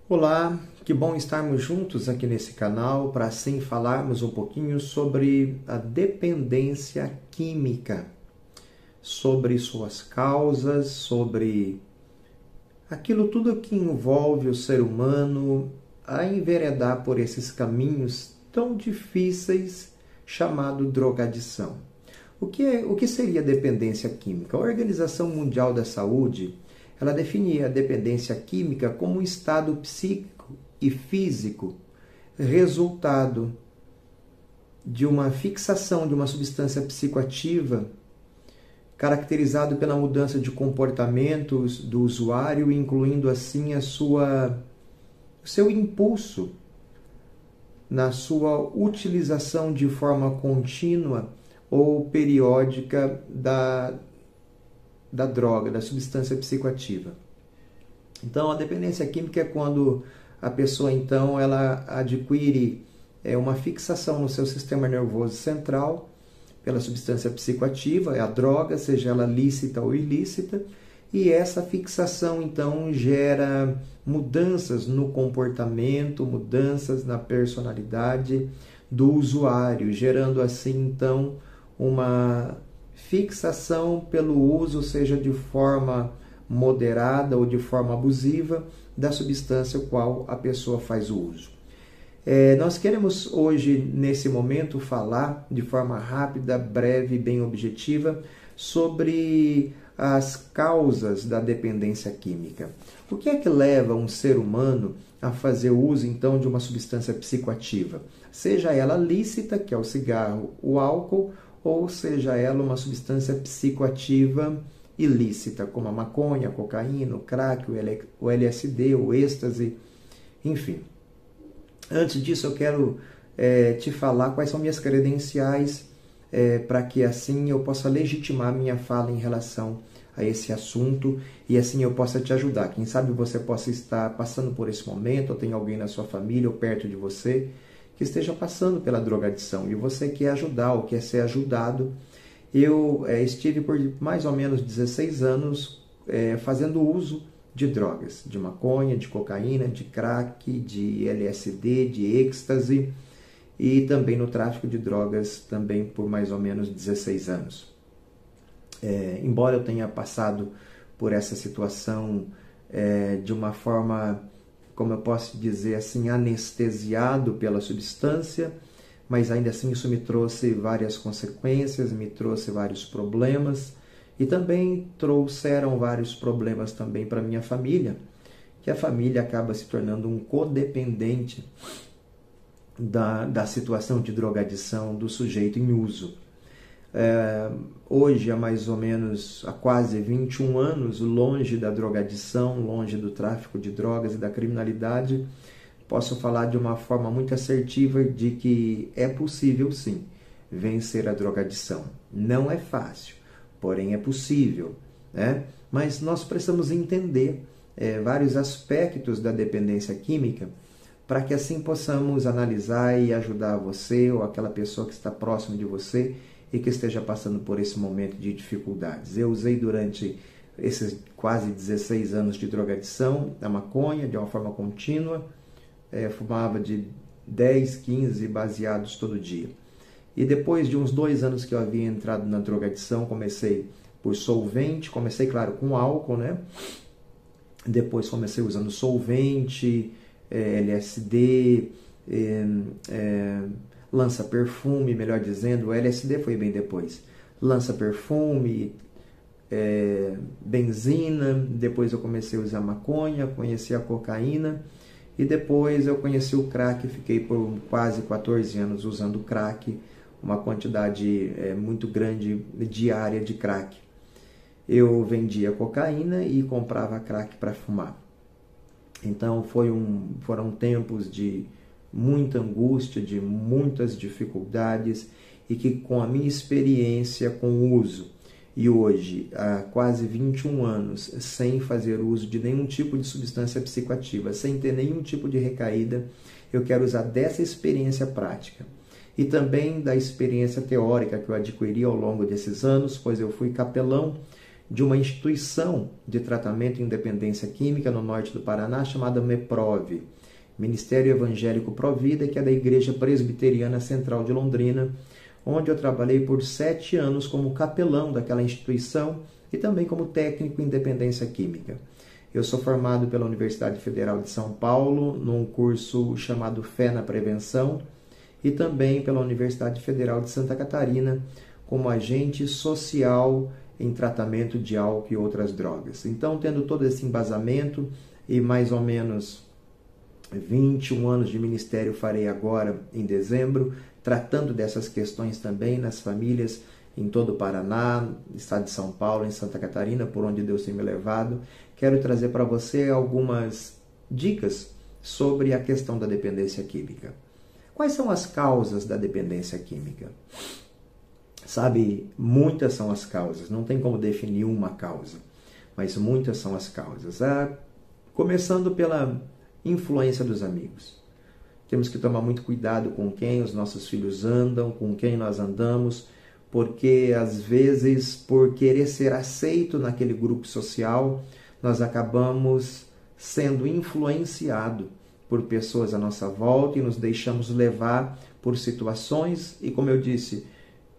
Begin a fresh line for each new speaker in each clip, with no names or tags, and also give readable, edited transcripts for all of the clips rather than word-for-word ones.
Olá, que bom estarmos juntos aqui nesse canal para assim falarmos um pouquinho sobre a dependência química, sobre suas causas, sobre aquilo tudo que envolve o ser humano a enveredar por esses caminhos tão difíceis chamado drogadição. O que seria dependência química? A Organização Mundial da Saúde, ela definia a dependência química como um estado psíquico e físico resultado de uma fixação de uma substância psicoativa caracterizado pela mudança de comportamentos do usuário, incluindo assim o seu impulso na sua utilização de forma contínua ou periódica da droga, da substância psicoativa. Então, a dependência química é quando a pessoa, então, ela adquire uma fixação no seu sistema nervoso central pela substância psicoativa, é a droga, seja ela lícita ou ilícita, e essa fixação, então, gera mudanças no comportamento, mudanças na personalidade do usuário, gerando assim, então, uma fixação pelo uso, seja de forma moderada ou de forma abusiva, da substância qual a pessoa faz o uso. Nós queremos hoje, nesse momento, falar de forma rápida, breve e bem objetiva sobre as causas da dependência química. O que é que leva um ser humano a fazer uso, então, de uma substância psicoativa? Seja ela lícita, que é o cigarro, o álcool, ou seja ela uma substância psicoativa ilícita, como a maconha, a cocaína, o crack, o LSD, o êxtase, enfim. Antes disso, eu quero te falar quais são minhas credenciais para que assim eu possa legitimar minha fala em relação a esse assunto e assim eu possa te ajudar. Quem sabe você possa estar passando por esse momento, ou tem alguém na sua família ou perto de você que esteja passando pela drogadição e você quer ajudar ou quer ser ajudado. Eu estive por mais ou menos 16 anos fazendo uso de drogas, de maconha, de cocaína, de crack, de LSD, de êxtase e também no tráfico de drogas também por mais ou menos 16 anos. Embora eu tenha passado por essa situação de uma forma, como eu posso dizer assim, anestesiado pela substância, mas ainda assim isso me trouxe várias consequências, me trouxe vários problemas e também trouxeram vários problemas também para minha família, que a família acaba se tornando um codependente da situação de drogadição do sujeito em uso. Hoje, há quase 21 anos, longe da drogadição, longe do tráfico de drogas e da criminalidade, posso falar de uma forma muito assertiva de que é possível sim vencer a drogadição. Não é fácil, porém é possível, né? Mas nós precisamos entender vários aspectos da dependência química para que assim possamos analisar e ajudar você ou aquela pessoa que está próximo de você e que esteja passando por esse momento de dificuldades. Eu usei durante esses quase 16 anos de drogadição a maconha de uma forma contínua, fumava de 10, 15 baseados todo dia. E depois de uns 2 anos que eu havia entrado na drogadição, comecei por solvente, comecei, claro, com álcool, né? Depois comecei usando solvente, LSD, lança-perfume, melhor dizendo, o LSD foi bem depois. Lança-perfume, benzina, depois eu comecei a usar maconha, conheci a cocaína, e depois eu conheci o crack, fiquei por quase 14 anos usando crack, uma quantidade muito grande diária de crack. Eu vendia cocaína e comprava crack para fumar. Então foram tempos de muita angústia, de muitas dificuldades e que com a minha experiência com o uso e hoje, há quase 21 anos, sem fazer uso de nenhum tipo de substância psicoativa, sem ter nenhum tipo de recaída, eu quero usar dessa experiência prática e também da experiência teórica que eu adquiri ao longo desses anos, pois eu fui capelão de uma instituição de tratamento em dependência química no norte do Paraná, chamada MEPROV, Ministério Evangélico Provida, que é da Igreja Presbiteriana Central de Londrina, onde eu trabalhei por 7 anos como capelão daquela instituição e também como técnico em dependência química. Eu sou formado pela Universidade Federal de São Paulo, num curso chamado Fé na Prevenção, e também pela Universidade Federal de Santa Catarina, como agente social em tratamento de álcool e outras drogas. Então, tendo todo esse embasamento e mais ou menos 21 anos de ministério farei agora em dezembro, tratando dessas questões também nas famílias em todo o Paraná, estado de São Paulo, em Santa Catarina, por onde Deus tem me levado. Quero trazer para você algumas dicas sobre a questão da dependência química. Quais são as causas da dependência química? Sabe, muitas são as causas, não tem como definir uma causa, mas muitas são as causas. Começando pela influência dos amigos. Temos que tomar muito cuidado com quem os nossos filhos andam, com quem nós andamos, porque às vezes, por querer ser aceito naquele grupo social, nós acabamos sendo influenciados por pessoas à nossa volta e nos deixamos levar por situações e, como eu disse,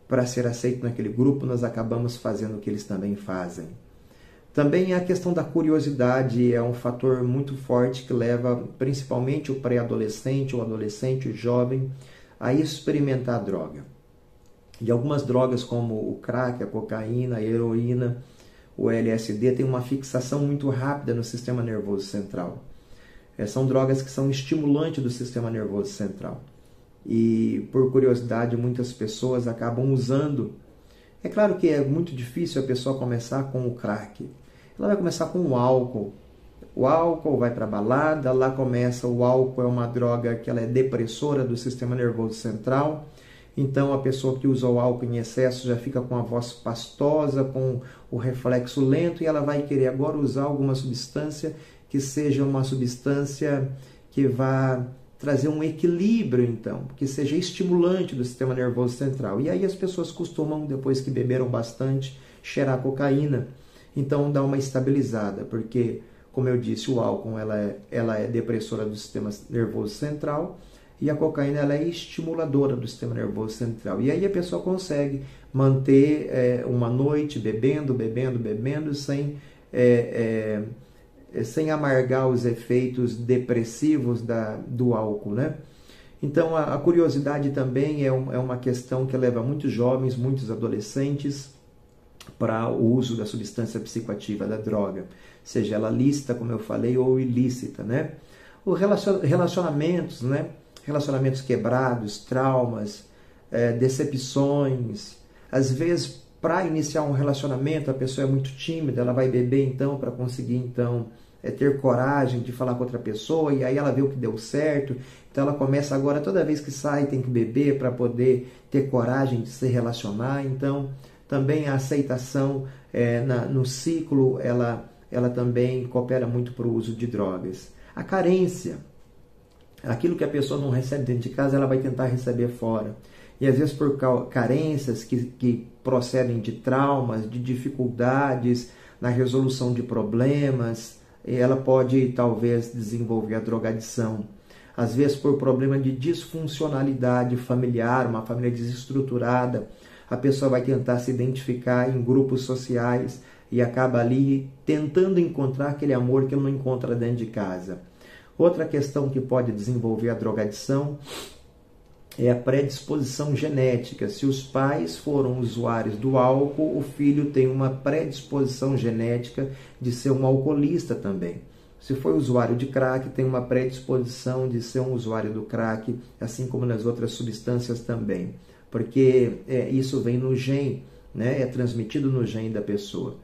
para ser aceito naquele grupo, nós acabamos fazendo o que eles também fazem. Também a questão da curiosidade é um fator muito forte que leva principalmente o pré-adolescente, o adolescente, o jovem, a experimentar a droga. E algumas drogas como o crack, a cocaína, a heroína, o LSD, têm uma fixação muito rápida no sistema nervoso central. São drogas que são estimulantes do sistema nervoso central. E, por curiosidade, muitas pessoas acabam usando. É claro que é muito difícil a pessoa começar com o crack. Ela vai começar com o álcool. O álcool vai para a balada, lá começa, o álcool é uma droga que ela é depressora do sistema nervoso central. Então, a pessoa que usa o álcool em excesso já fica com a voz pastosa, com o reflexo lento, e ela vai querer agora usar alguma substância que seja uma substância que vá trazer um equilíbrio, então, que seja estimulante do sistema nervoso central. E aí as pessoas costumam, depois que beberam bastante, cheirar cocaína. Então, dá uma estabilizada, porque, como eu disse, o álcool ela é depressora do sistema nervoso central, e a cocaína ela é estimuladora do sistema nervoso central. E aí a pessoa consegue manter uma noite bebendo, sem amargar os efeitos depressivos do álcool, né? Então, a curiosidade também é uma questão que leva muitos jovens, muitos adolescentes para o uso da substância psicoativa, da droga, seja ela lícita, como eu falei, ou ilícita, né? Os relacionamentos, né? Relacionamentos quebrados, traumas, decepções. Às vezes, para iniciar um relacionamento, a pessoa é muito tímida, ela vai beber então para conseguir então ter coragem de falar com outra pessoa, e aí ela vê o que deu certo, então ela começa agora, toda vez que sai tem que beber para poder ter coragem de se relacionar. Então também a aceitação no ciclo, ela também coopera muito para o uso de drogas. A carência, aquilo que a pessoa não recebe dentro de casa, ela vai tentar receber fora. E às vezes por carências que procedem de traumas, de dificuldades na resolução de problemas, ela pode talvez desenvolver a drogadição. Às vezes por problema de disfuncionalidade familiar, uma família desestruturada, a pessoa vai tentar se identificar em grupos sociais e acaba ali tentando encontrar aquele amor que ele não encontra dentro de casa. Outra questão que pode desenvolver a drogadição é a predisposição genética. Se os pais foram usuários do álcool, o filho tem uma predisposição genética de ser um alcoolista também. Se foi usuário de crack, tem uma predisposição de ser um usuário do crack, assim como nas outras substâncias também. Porque isso vem no gene, né? É transmitido no gene da pessoa.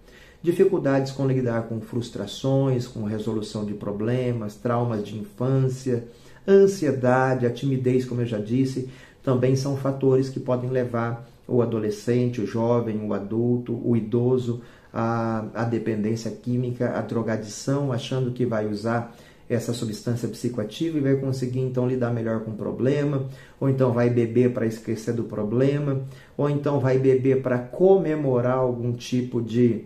Dificuldades com lidar com frustrações, com resolução de problemas, traumas de infância, ansiedade, a timidez, como eu já disse, também são fatores que podem levar o adolescente, o jovem, o adulto, o idoso à dependência química, à drogadição, achando que vai usar essa substância psicoativa e vai conseguir então lidar melhor com o problema, ou então vai beber para esquecer do problema, ou então vai beber para comemorar algum tipo de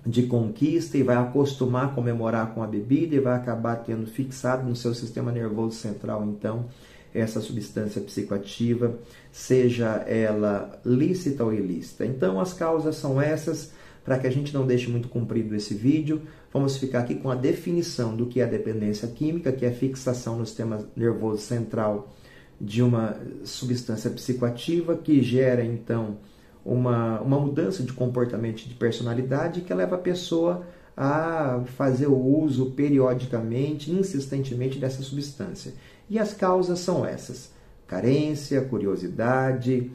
de conquista e vai acostumar a comemorar com a bebida e vai acabar tendo fixado no seu sistema nervoso central, então, essa substância psicoativa, seja ela lícita ou ilícita. Então, as causas são essas. Para que a gente não deixe muito comprido esse vídeo, vamos ficar aqui com a definição do que é a dependência química, que é a fixação no sistema nervoso central de uma substância psicoativa que gera, então, uma mudança de comportamento e de personalidade que leva a pessoa a fazer o uso periodicamente, insistentemente dessa substância. E as causas são essas: carência, curiosidade,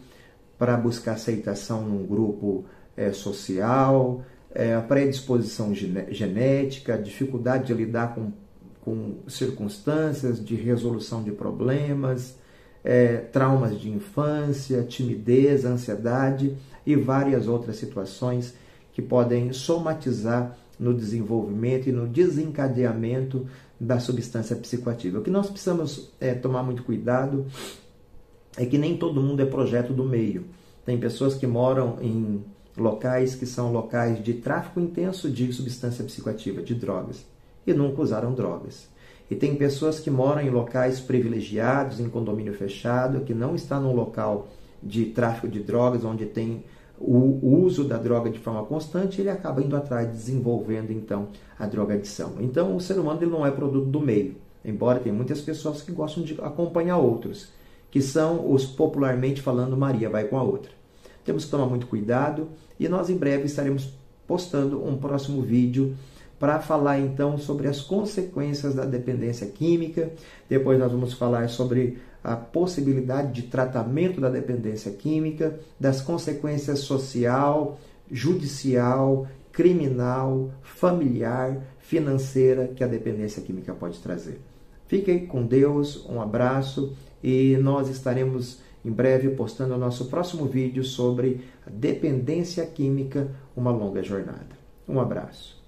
para buscar aceitação num grupo social, a predisposição genética, dificuldade de lidar com circunstâncias, de resolução de problemas, traumas de infância, timidez, ansiedade e várias outras situações que podem somatizar no desenvolvimento e no desencadeamento da substância psicoativa. O que nós precisamos tomar muito cuidado é que nem todo mundo é projeto do meio. Tem pessoas que moram em locais que são locais de tráfico intenso de substância psicoativa, de drogas, e nunca usaram drogas. E tem pessoas que moram em locais privilegiados, em condomínio fechado, que não está num local de tráfico de drogas, onde tem o uso da droga de forma constante, ele acaba indo atrás, desenvolvendo então a drogadição. Então o ser humano ele não é produto do meio, embora tem muitas pessoas que gostam de acompanhar outros, que são os popularmente falando Maria vai com a outra. Temos que tomar muito cuidado e nós em breve estaremos postando um próximo vídeo para falar então sobre as consequências da dependência química. Depois nós vamos falar sobre a possibilidade de tratamento da dependência química, das consequências social, judicial, criminal, familiar, financeira que a dependência química pode trazer. Fiquem com Deus, um abraço e nós estaremos em breve postando o nosso próximo vídeo sobre a dependência química, uma longa jornada. Um abraço.